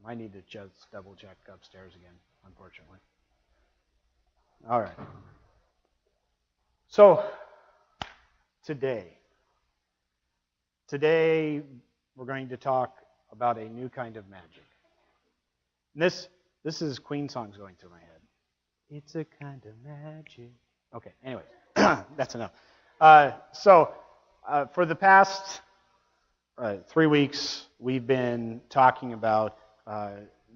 I need to just double check upstairs again, unfortunately. All right. So, today we're going to talk about a new kind of magic. And this is Queen songs going through my head. It's a kind of magic. Okay, anyways, that's enough. For the past 3 weeks, we've been talking about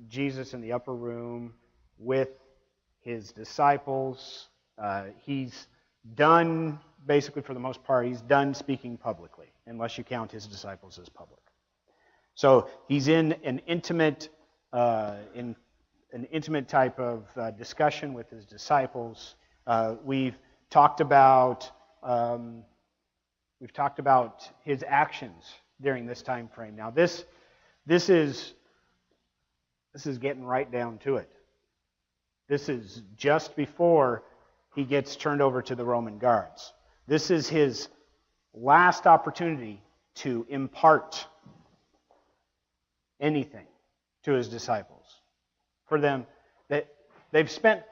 Jesus in the upper room with his disciples. He's done, basically for the most part, he's done speaking publicly, unless you count his disciples as public. So he's in an intimate type of discussion with his disciples. We've talked about his actions during this time frame. Now this is getting right down to it. This is just before he gets turned over to the Roman guards. This is his last opportunity to impart anything to his disciples. For them, they've spent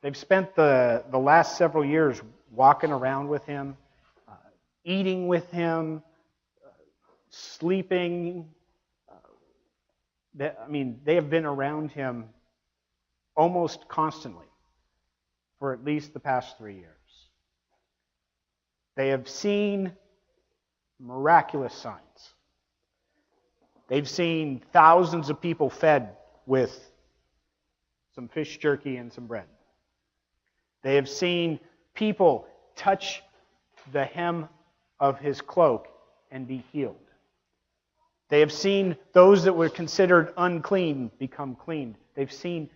the last several years walking around with him, eating with him, sleeping. They have been around him almost constantly for at least the past 3 years. They have seen miraculous signs. They've seen thousands of people fed with some fish jerky and some bread. They have seen people touch the hem of his cloak and be healed. They have seen those that were considered unclean become cleaned. They've seen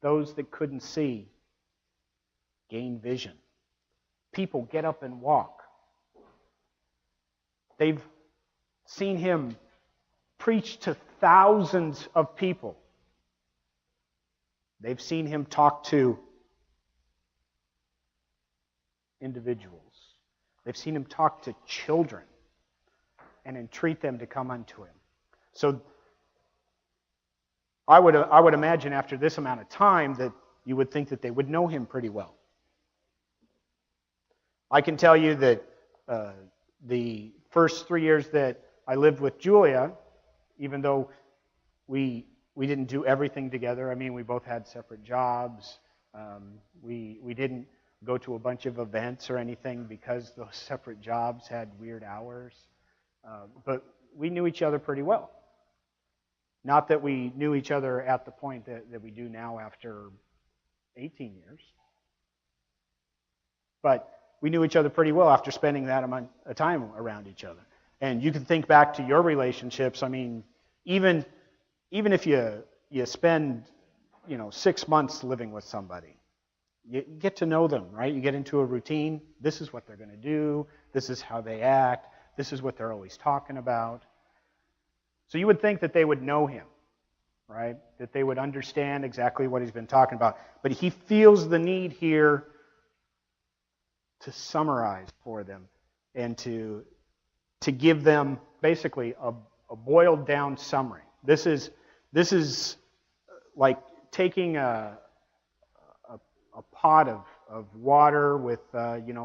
those that couldn't see gain vision. People get up and walk. They've seen him preach to thousands of people. They've seen him talk to individuals. They've seen him talk to children and entreat them to come unto him. So I would imagine after this amount of time that you would think that they would know him pretty well. I can tell you that the first 3 years that I lived with Julia, even though we didn't do everything together. We both had separate jobs. We didn't go to a bunch of events or anything because those separate jobs had weird hours. But we knew each other pretty well. Not that we knew each other at the point that we do now after 18 years. But we knew each other pretty well after spending that amount of time around each other. And you can think back to your relationships. Even if you spend 6 months living with somebody, you get to know them, right? You get into a routine. This is what they're going to do. This is how they act. This is what they're always talking about. So you would think that they would know him, right? That they would understand exactly what he's been talking about. But he feels the need here to summarize for them and to give them basically a boiled down summary. This is like taking a pot of water with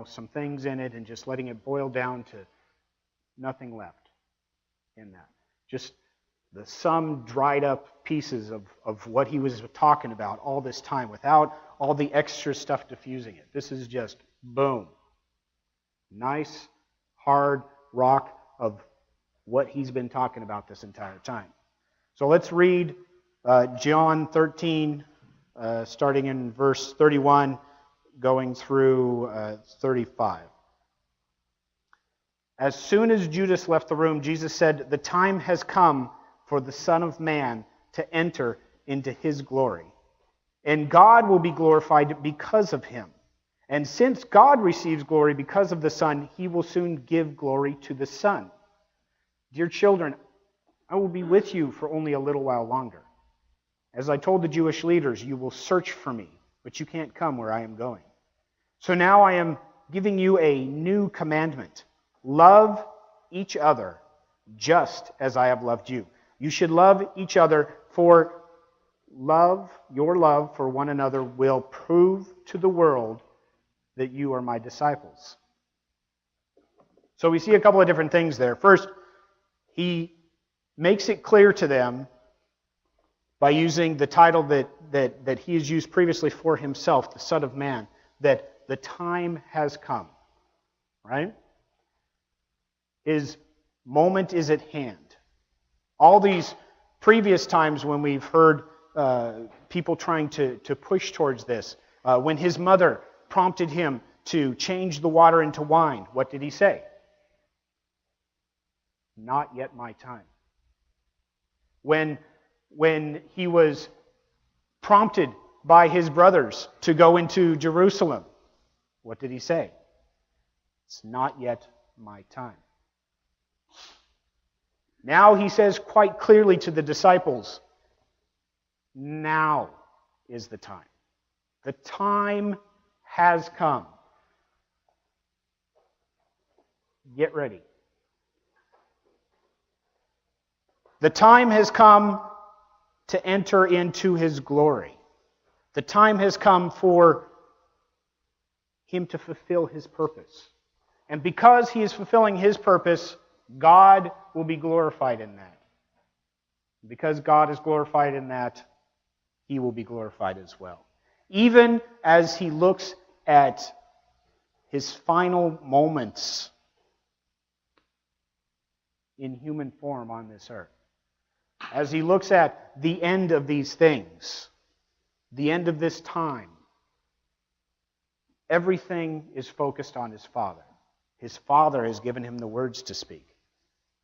some things in it and just letting it boil down to nothing left in that. Just some dried up pieces of what he was talking about all this time without all the extra stuff diffusing it. This is just boom. Nice, hard rock of what he's been talking about this entire time. So let's read John 13, starting in verse 31, going through 35. As soon as Judas left the room, Jesus said, "The time has come for the Son of Man to enter into his glory. And God will be glorified because of him. And since God receives glory because of the Son, he will soon give glory to the Son. Dear children, I will be with you for only a little while longer. As I told the Jewish leaders, you will search for me, but you can't come where I am going. So now I am giving you a new commandment. Love each other just as I have loved you. You should love each other, for your love for one another will prove to the world that you are my disciples. So we see a couple of different things there. First, he makes it clear to them by using the title that he has used previously for himself, the Son of Man, that the time has come. Right? His moment is at hand. All these previous times when we've heard people trying to push towards this, when his mother prompted him to change the water into wine, what did he say? Not yet my time. When he was prompted by his brothers to go into Jerusalem, what did he say? It's not yet my time. Now he says quite clearly to the disciples, now is the time. The time has come. Get ready. The time has come to enter into his glory. The time has come for him to fulfill his purpose. And because he is fulfilling his purpose, God will be glorified in that. Because God is glorified in that, he will be glorified as well. Even as he looks at his final moments in human form on this earth, as he looks at the end of these things, the end of this time, everything is focused on his Father. His Father has given him the words to speak.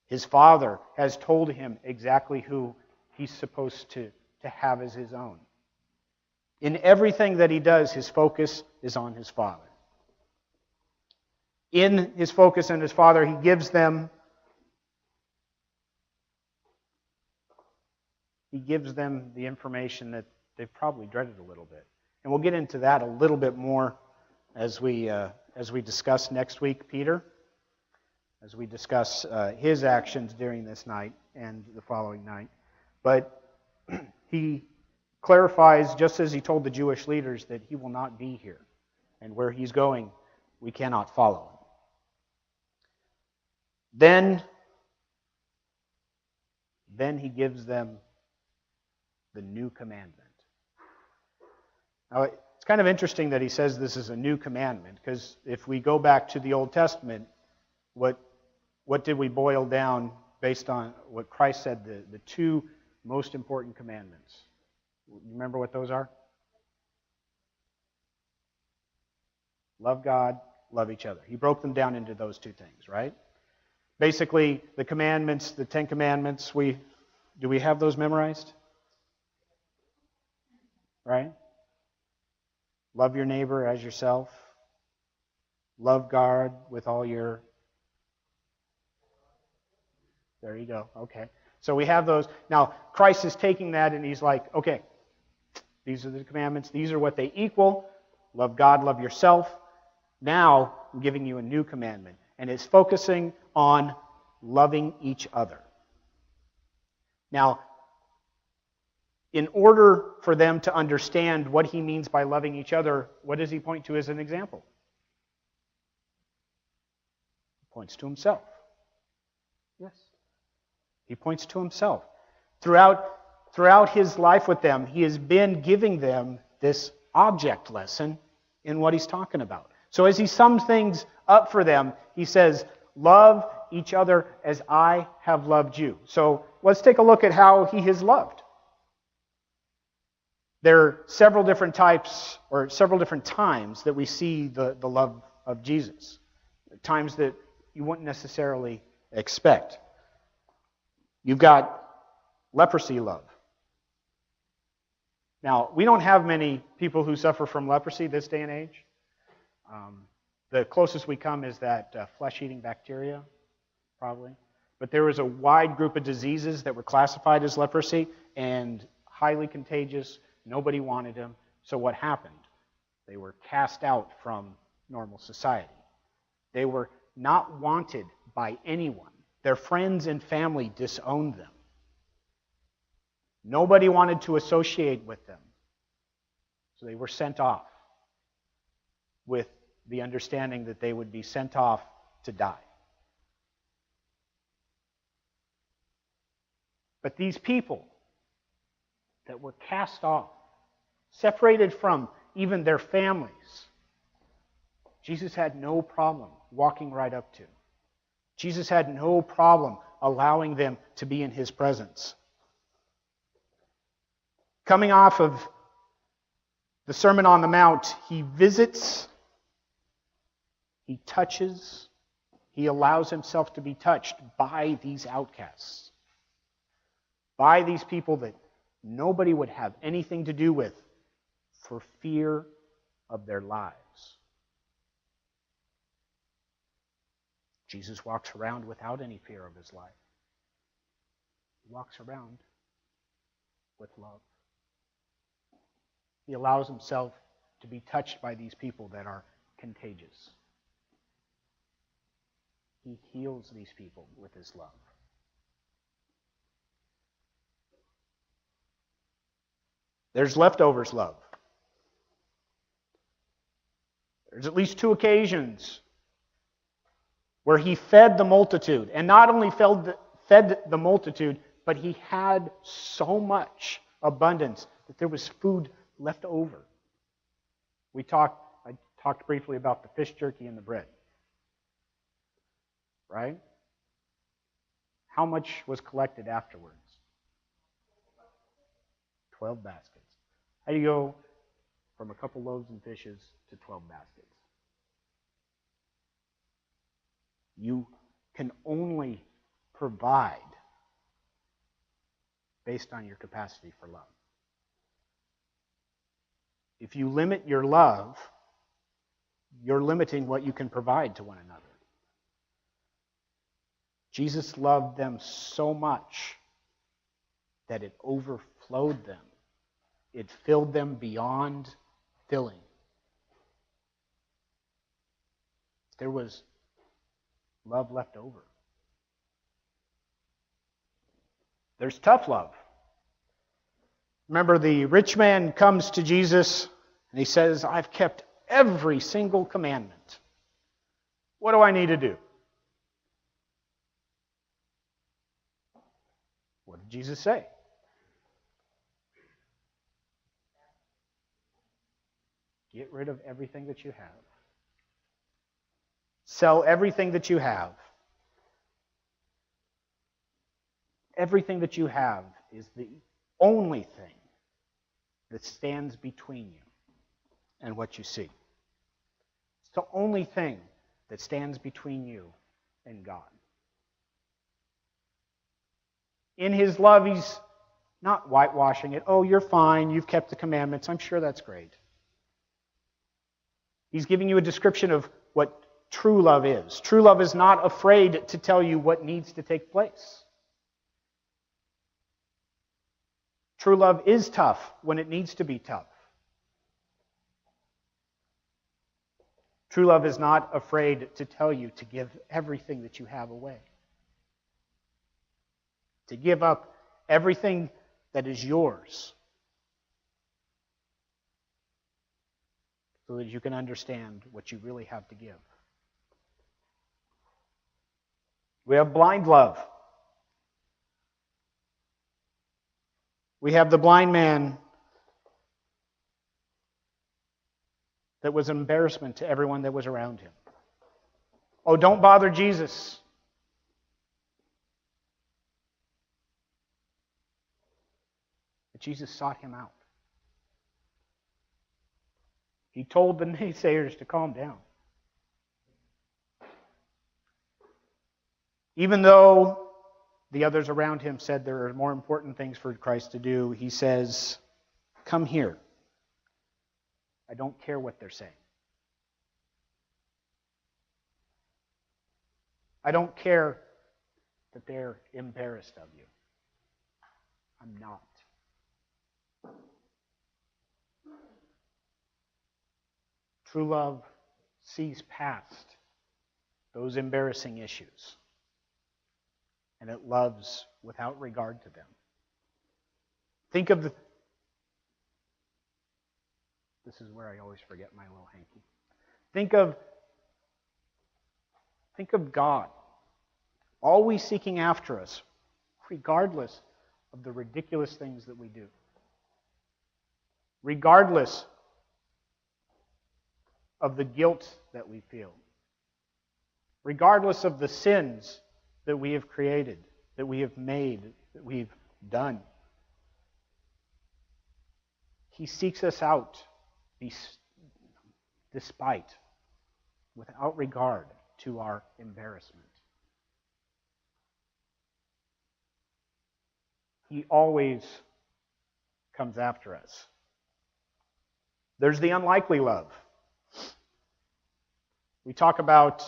His Father has told him exactly who he's supposed to have as his own. In everything that he does, his focus is on his Father. In his focus on his Father, he gives them the information that they've probably dreaded a little bit. And we'll get into that a little bit more as we discuss next week, Peter, as we discuss his actions during this night and the following night. But he clarifies, just as he told the Jewish leaders, that he will not be here. And where he's going, we cannot follow him. Then he gives them the new commandment. Now, it's kind of interesting that he says this is a new commandment, because if we go back to the Old Testament, what did we boil down based on what Christ said, the two most important commandments? You remember what those are? Love God, love each other. He broke them down into those two things, right? Basically, the commandments, the 10 commandments, do we have those memorized? Right? Love your neighbor as yourself. Love God with all your... There you go. Okay. So we have those. Now, Christ is taking that and he's like, okay, these are the commandments. These are what they equal. Love God, love yourself. Now, I'm giving you a new commandment. And it's focusing on loving each other. Now, in order for them to understand what he means by loving each other, what does he point to as an example? He points to himself. Yes. He points to himself. Throughout his life with them, he has been giving them this object lesson in what he's talking about. So as he sums things up for them, he says, love each other as I have loved you. So let's take a look at how he has loved. There are several different types, or several different times that we see the love of Jesus. Times that you wouldn't necessarily expect. You've got leprosy love. Now, we don't have many people who suffer from leprosy this day and age. The closest we come is that flesh-eating bacteria, probably. But there was a wide group of diseases that were classified as leprosy and highly contagious. Nobody wanted them. So what happened? They were cast out from normal society. They were not wanted by anyone. Their friends and family disowned them. Nobody wanted to associate with them. So they were sent off with the understanding that they would be sent off to die. But these people that were cast off, separated from even their families, Jesus had no problem walking right up to. Jesus had no problem allowing them to be in his presence. Coming off of the Sermon on the Mount, he visits, he touches, he allows himself to be touched by these outcasts, by these people that nobody would have anything to do with for fear of their lives. Jesus walks around without any fear of his life. He walks around with love. He allows himself to be touched by these people that are contagious. He heals these people with his love. There's leftovers love. There's at least 2 occasions where he fed the multitude. And not only fed the multitude, but he had so much abundance that there was food left over. I talked briefly about the fish jerky and the bread. Right? How much was collected afterwards? 12 baskets. How do you go from a couple loaves and fishes to 12 baskets? You can only provide based on your capacity for love. If you limit your love, you're limiting what you can provide to one another. Jesus loved them so much that it overflowed them. It filled them beyond filling. There was love left over. There's tough love. Remember, the rich man comes to Jesus and he says, I've kept every single commandment. What do I need to do? What did Jesus say? Get rid of everything that you have. Sell everything that you have. Everything that you have is the only thing that stands between you and what you see. It's the only thing that stands between you and God. In his love, he's not whitewashing it. Oh, you're fine. You've kept the commandments. I'm sure that's great. He's giving you a description of what true love is. True love is not afraid to tell you what needs to take place. True love is tough when it needs to be tough. True love is not afraid to tell you to give everything that you have away. To give up everything that is yours so that you can understand what you really have to give. We have blind love. We have the blind man that was an embarrassment to everyone that was around him. Oh, don't bother Jesus. But Jesus sought him out. He told the naysayers to calm down. Even though the others around him said there are more important things for Christ to do, he says, come here. I don't care what they're saying. I don't care that they're embarrassed of you. I'm not. True love sees past those embarrassing issues, and it loves without regard to them. Think of this is where I always forget my little hanky. Think of God always seeking after us, regardless of the ridiculous things that we do. Regardless of the guilt that we feel. Regardless of the sins that we have created, that we have made, that we've done. He seeks us out despite, without regard to our embarrassment. He always comes after us. There's the unlikely love. We talk about,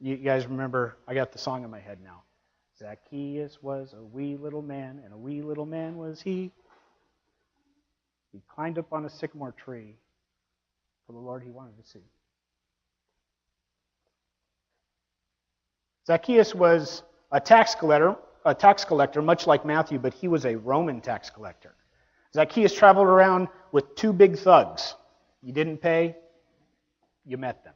you guys remember, I got the song in my head now. Zacchaeus was a wee little man, and a wee little man was he. He climbed up on a sycamore tree for the Lord he wanted to see. Zacchaeus was a tax collector, much like Matthew, but he was a Roman tax collector. Zacchaeus traveled around with two big thugs. You didn't pay, you met them.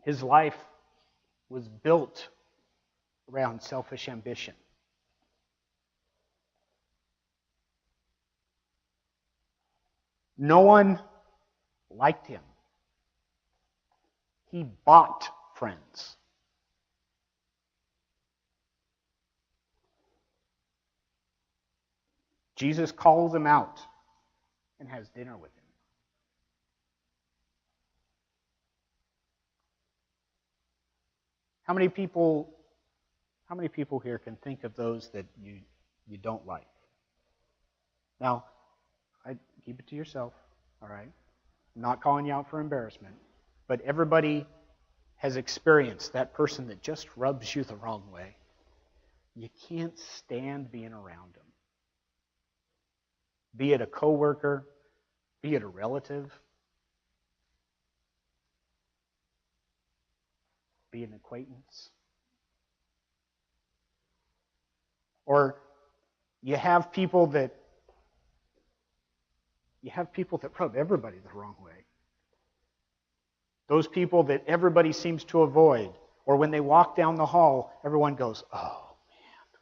His life was built around selfish ambition. No one liked him. He bought friends. Jesus calls him out and has dinner with him. How many people here can think of those that you don't like? Now, keep it to yourself, all right? I'm not calling you out for embarrassment, but everybody has experienced that person that just rubs you the wrong way. You can't stand being around them. Be it a coworker, be it a relative, be an acquaintance. Or you have people that rub everybody the wrong way. Those people that everybody seems to avoid. Or when they walk down the hall, everyone goes, "Oh, man."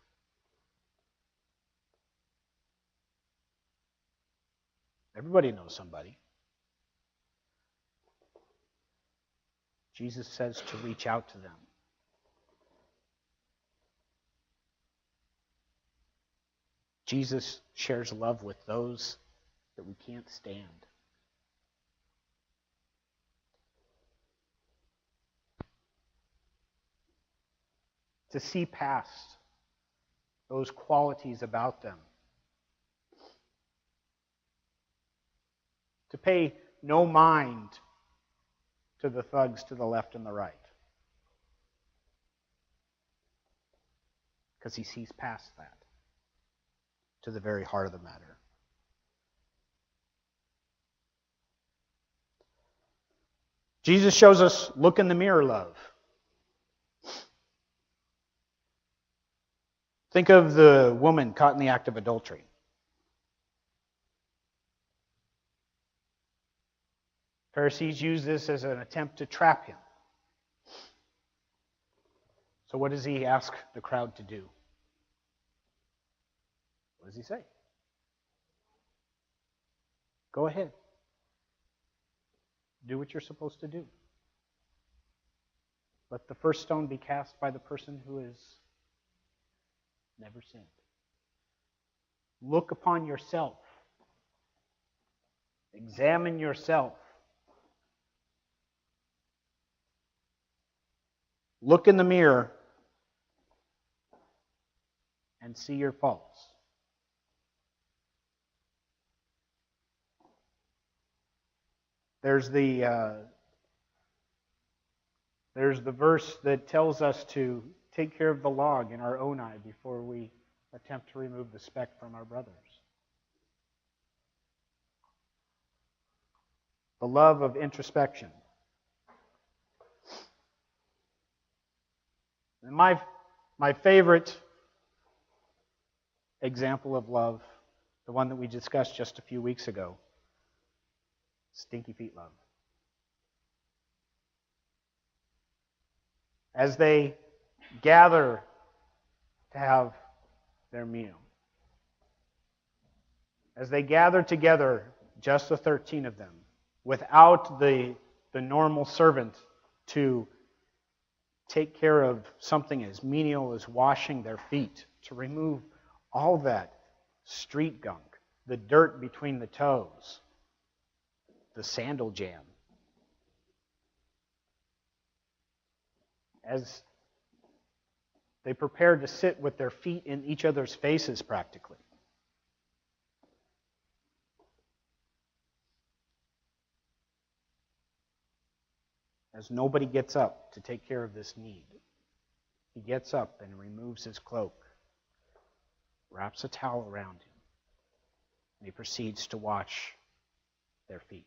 Everybody knows somebody. Jesus says to reach out to them. Jesus shares love with those that we can't stand. To see past those qualities about them. To pay no mind to the thugs to the left and the right. Because he sees past that to the very heart of the matter. Jesus shows us look in the mirror love. Think of the woman caught in the act of adultery. Pharisees use this as an attempt to trap him. So what does he ask the crowd to do? What does he say? Go ahead. Do what you're supposed to do. Let the first stone be cast by the person who has never sinned. Look upon yourself. Examine yourself. Look in the mirror and see your faults. There's the verse that tells us to take care of the log in our own eye before we attempt to remove the speck from our brother's. The love of introspection. And my favorite example of love, the one that we discussed just a few weeks ago, stinky feet love. As they gather to have their meal, as they gather together, just the 13 of them, without the normal servant to take care of something as menial as washing their feet, to remove all that street gunk, the dirt between the toes, the sandal jam. As they prepare to sit with their feet in each other's faces practically. As nobody gets up to take care of this need, he gets up and removes his cloak, wraps a towel around him, and he proceeds to wash their feet.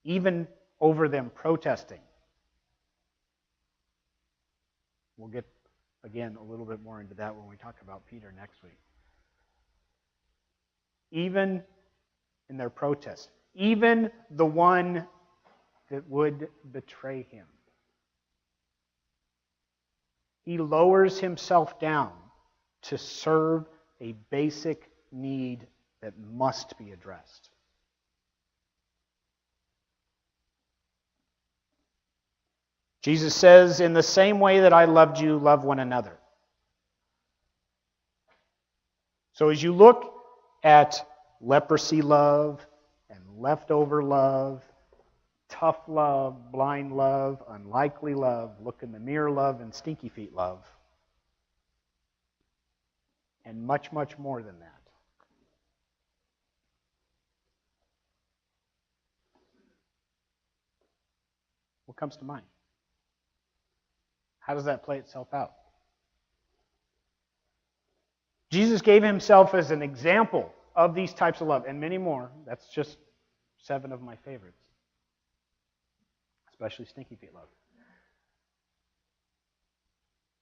Even over them protesting. We'll get, again, a little bit more into that when we talk about Peter next week. Even in their protest, even the one that would betray him, he lowers himself down to serve a basic need that must be addressed. Jesus says, in the same way that I loved you, love one another. So as you look at leprosy love and leftover love, tough love, blind love, unlikely love, look in the mirror love, and stinky feet love, and much, much more than that. What comes to mind? How does that play itself out? Jesus gave himself as an example of these types of love, and many more. That's just 7 of my favorites, especially stinky feet love.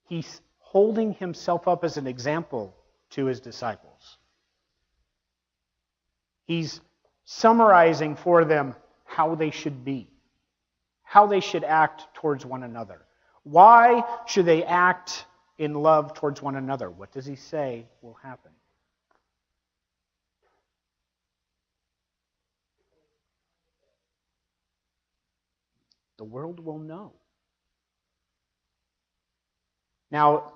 He's holding himself up as an example to his disciples. He's summarizing for them how they should be, how they should act towards one another. Why should they act in love towards one another? What does he say will happen? The world will know. Now,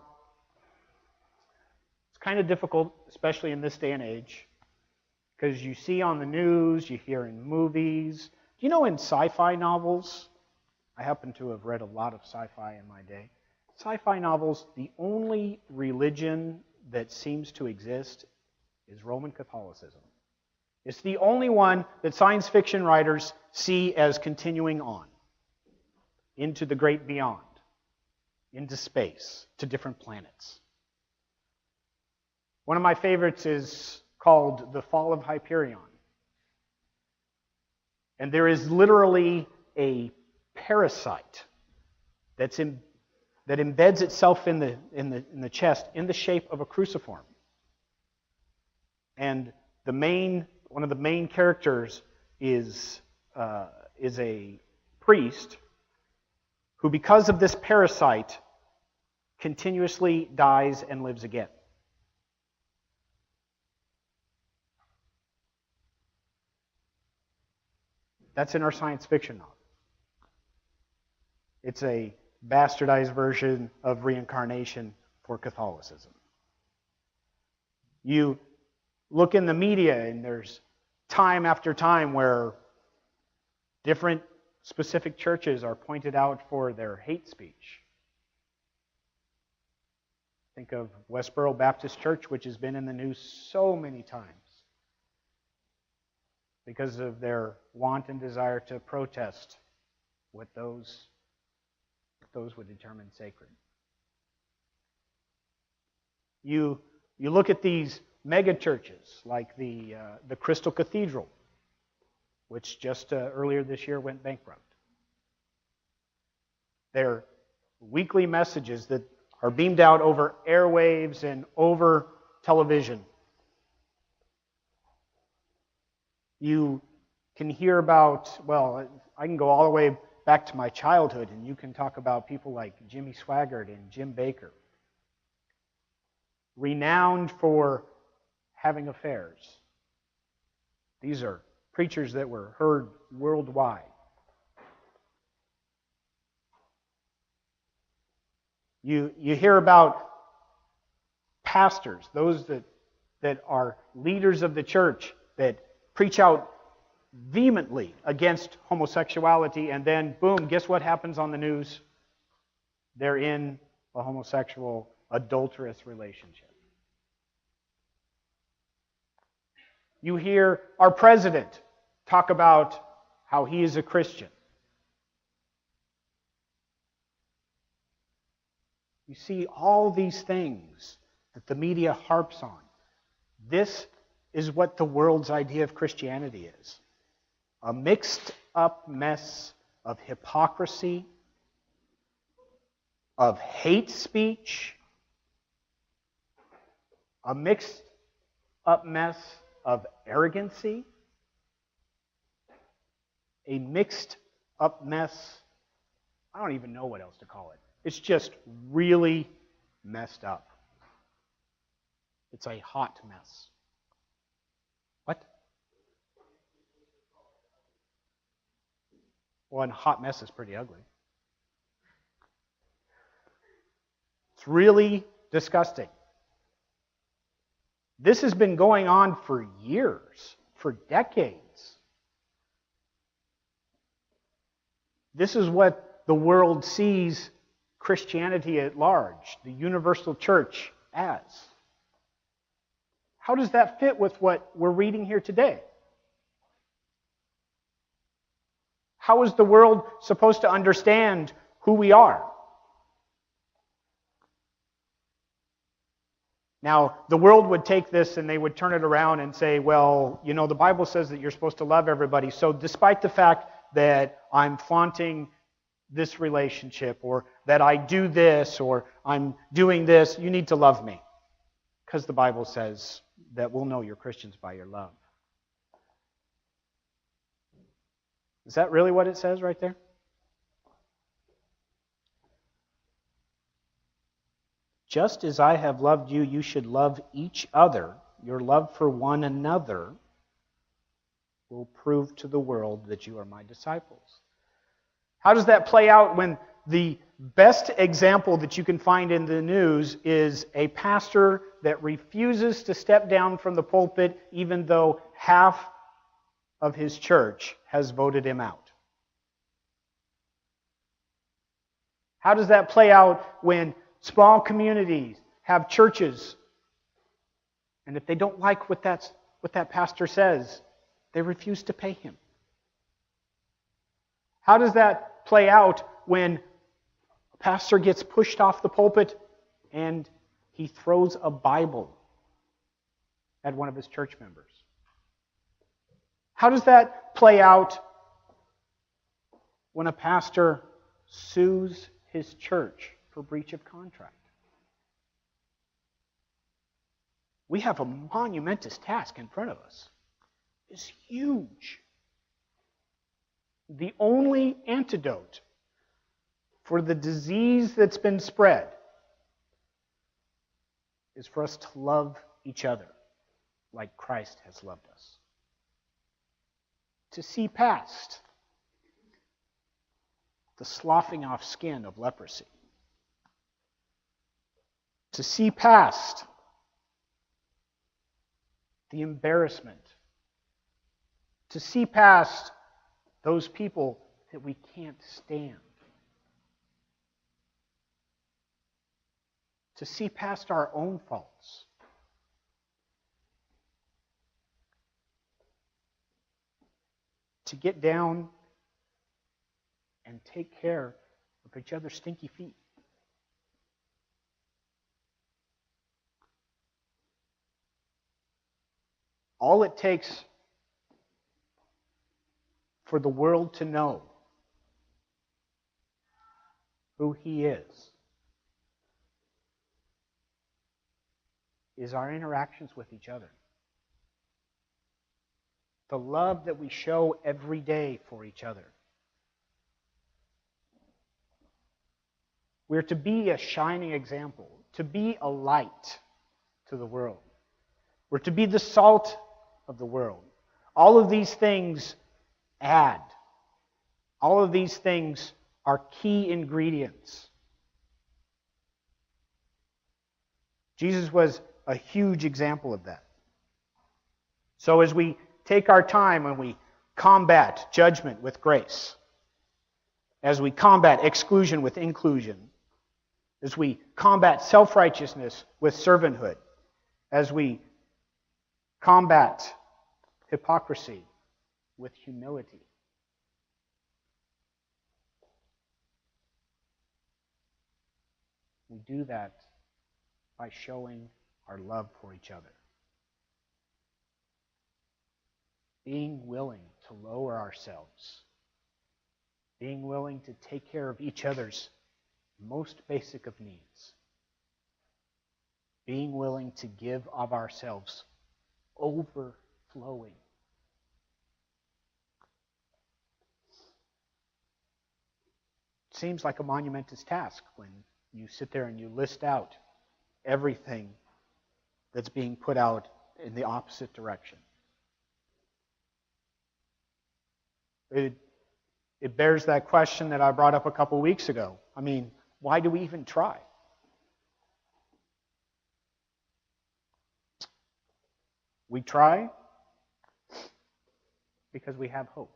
it's kind of difficult, especially in this day and age, because you see on the news, you hear in movies. Do you know in sci-fi novels, I happen to have read a lot of sci-fi in my day. Sci-fi novels, the only religion that seems to exist is Roman Catholicism. It's the only one that science fiction writers see as continuing on into the great beyond, into space, to different planets. One of my favorites is called The Fall of Hyperion. And there is literally a parasite that embeds itself in the chest in the shape of a cruciform. And one of the main characters is a priest who, because of this parasite, continuously dies and lives again. That's in our science fiction novel. It's a bastardized version of reincarnation for Catholicism. You look in the media, and there's time after time where different specific churches are pointed out for their hate speech. Think of Westboro Baptist Church, which has been in the news so many times because of their want and desire to protest what those would determine sacred. You look at these mega churches like the Crystal Cathedral, which just earlier this year went bankrupt. They're weekly messages that are beamed out over airwaves and over television. You can hear about, well, I can go all the way back to my childhood, and you can talk about people like Jimmy Swaggart and Jim Bakker, renowned for having affairs. These are preachers that were heard worldwide. You hear about pastors, those that are leaders of the church, that preach out vehemently against homosexuality, and then, boom, guess what happens on the news? They're in a homosexual, adulterous relationship. You hear our president talk about how he is a Christian. You see all these things that the media harps on. This is what the world's idea of Christianity is. A mixed up mess of hypocrisy, of hate speech, a mixed up mess of arrogancy, a mixed up mess, I don't even know what else to call it. It's just really messed up. It's a hot mess. What? Well, and a hot mess is pretty ugly. It's really disgusting. This has been going on for years, for decades. This is what the world sees Christianity at large, the universal church, as. How does that fit with what we're reading here today? How is the world supposed to understand who we are? Now, the world would take this and they would turn it around and say, well, you know, the Bible says that you're supposed to love everybody, so despite the fact that I'm flaunting this relationship, or that I do this, or I'm doing this, you need to love me. Because the Bible says that we'll know you're Christians by your love. Is that really what it says right there? Just as I have loved you, you should love each other. Your love for one another will prove to the world that you are my disciples. How does that play out when the best example that you can find in the news is a pastor that refuses to step down from the pulpit even though half of his church has voted him out? How does that play out when small communities have churches, and if they don't like what that pastor says, they refuse to pay him? How does that play out when a pastor gets pushed off the pulpit and he throws a Bible at one of his church members? How does that play out when a pastor sues his church for breach of contract? We have a monumentous task in front of us. It's huge. The only antidote for the disease that's been spread is for us to love each other like Christ has loved us. To see past the sloughing off skin of leprosy. To see past the embarrassment. To see past those people that we can't stand. To see past our own faults. To get down and take care of each other's stinky feet. All it takes for the world to know who He is our interactions with each other. The love that we show every day for each other. We're to be a shining example, to be a light to the world. We're to be the salt of the world. All of these things add. All of these things are key ingredients. Jesus was a huge example of that. So as we take our time and we combat judgment with grace, as we combat exclusion with inclusion, as we combat self-righteousness with servanthood, as we combat hypocrisy with humility, we do that by showing our love for each other. Being willing to lower ourselves. Being willing to take care of each other's most basic of needs. Being willing to give of ourselves overflowing. It seems like a monumentous task when you sit there and you list out everything that's being put out in the opposite direction. It bears that question that I brought up a couple weeks ago. I mean, why do we even try? We try because we have hope.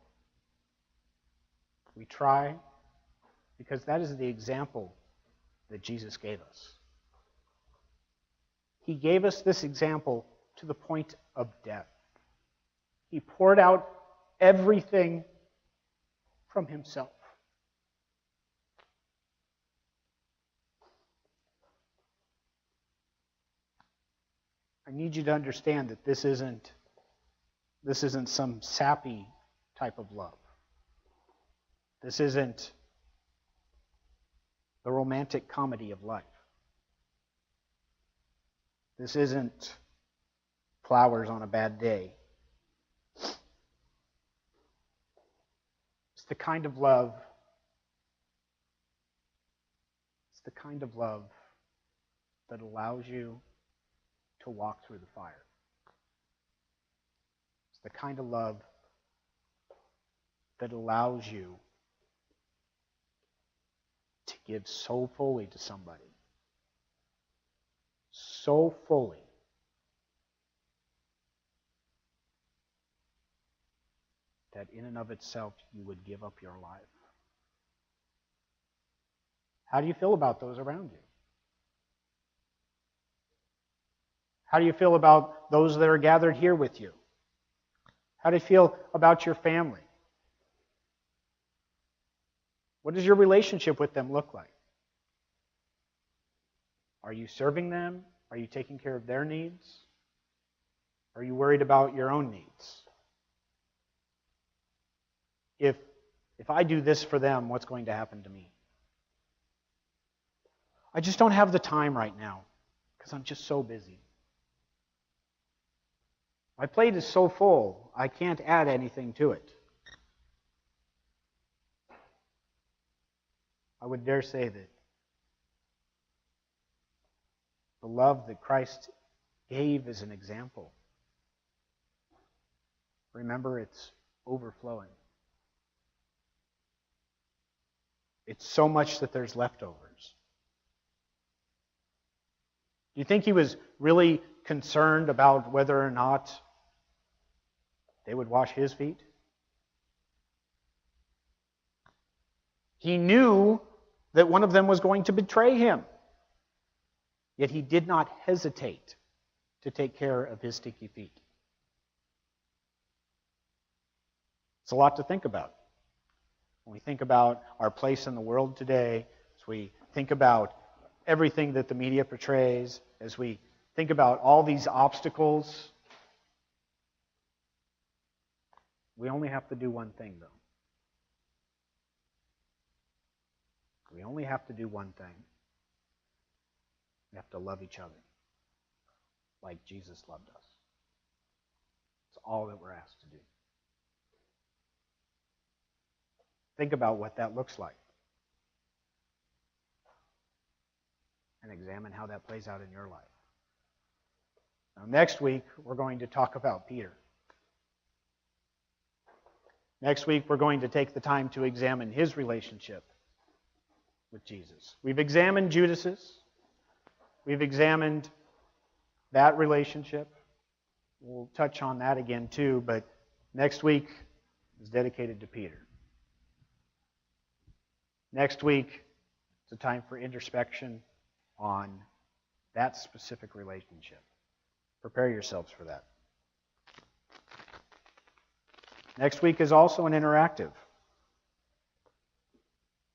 We try because that is the example that Jesus gave us. He gave us this example to the point of death. He poured out everything from himself. I need you to understand that this isn't some sappy type of love. This isn't the romantic comedy of life. This isn't flowers on a bad day. It's the kind of love that allows you to walk through the fire. It's the kind of love that allows you to give so fully to somebody. So fully that in and of itself you would give up your life. How do you feel about those around you? How do you feel about those that are gathered here with you? How do you feel about your family? What does your relationship with them look like? Are you serving them? Are you taking care of their needs? Are you worried about your own needs? If I do this for them, what's going to happen to me? I just don't have the time right now because I'm just so busy. My plate is so full, I can't add anything to it. I would dare say that the love that Christ gave as an example, remember, it's overflowing. It's so much that there's leftovers. Do you think he was really concerned about whether or not they would wash his feet? He knew that one of them was going to betray him. Yet he did not hesitate to take care of his sticky feet. It's a lot to think about. When we think about our place in the world today, as we think about everything that the media portrays, as we think about all these obstacles, we only have to do one thing, though. We only have to do one thing. We have to love each other like Jesus loved us. It's all that we're asked to do. Think about what that looks like. And examine how that plays out in your life. Now, next week, we're going to talk about Peter. Next week, we're going to take the time to examine his relationship with Jesus. We've examined Judas's. We've examined that relationship. We'll touch on that again too, but next week is dedicated to Peter. Next week, it's a time for introspection on that specific relationship. Prepare yourselves for that. Next week is also an interactive.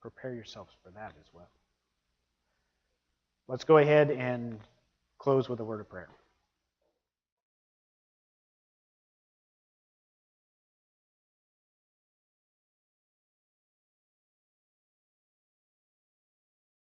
Prepare yourselves for that as well. Let's go ahead and close with a word of prayer.